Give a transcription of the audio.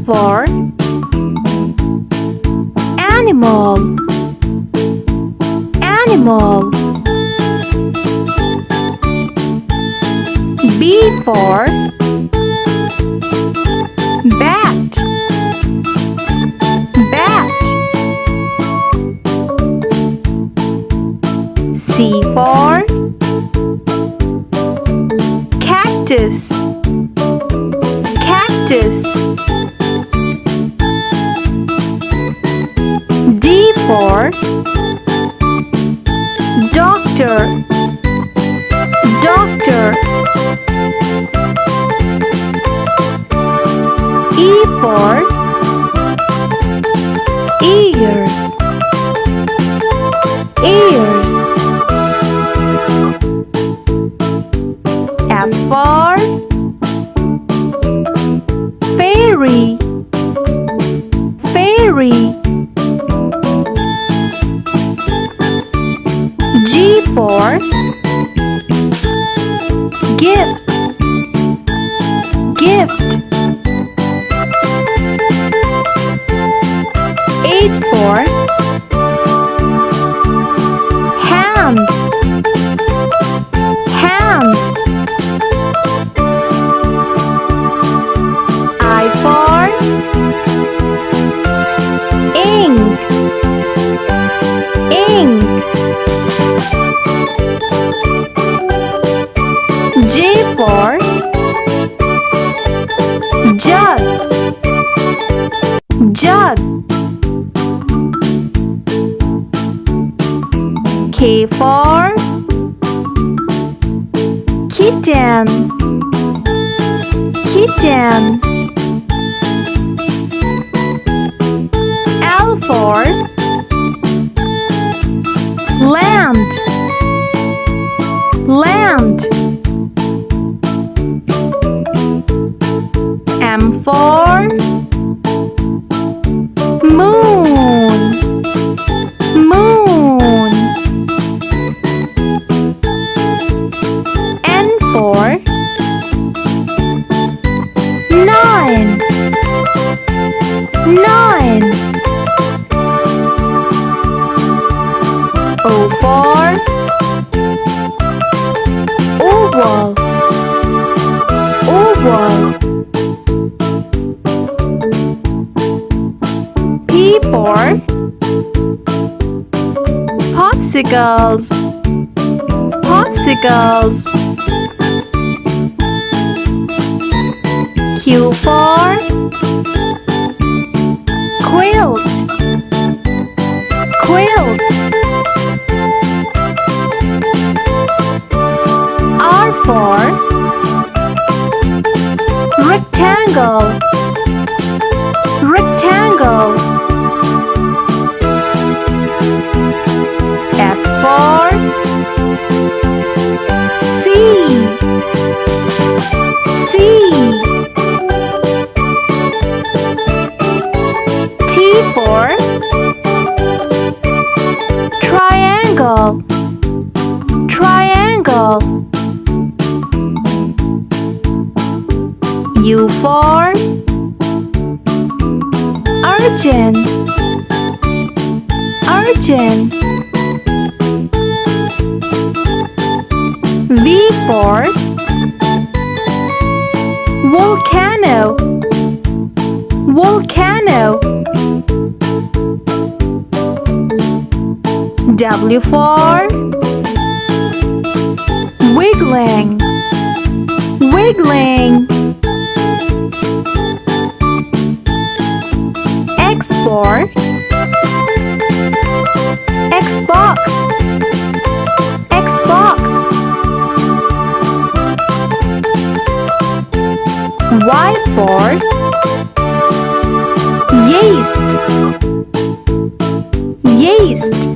for animal, animal. B for bat, bat. C for cactus, cactus. D for doctor, doctor. E for ears, ears. F for fairy, fairy. G for gift, gift. H for hand, hand. I for ink, ink. J for jug, jug. K for kitten, kitten. L for land, land. M for moon, moon. N for nine, nine. O for oval, oval. P for popsicles, popsicles. Q for quilt, quilt. R for rectangle, rectangle. S for sea, sea. T for triangle, triangle. U for urchin, urchin. V for volcano, volcano. W for wiggling, wiggling. X for Xbox, Xbox. Y for yeast, yeast.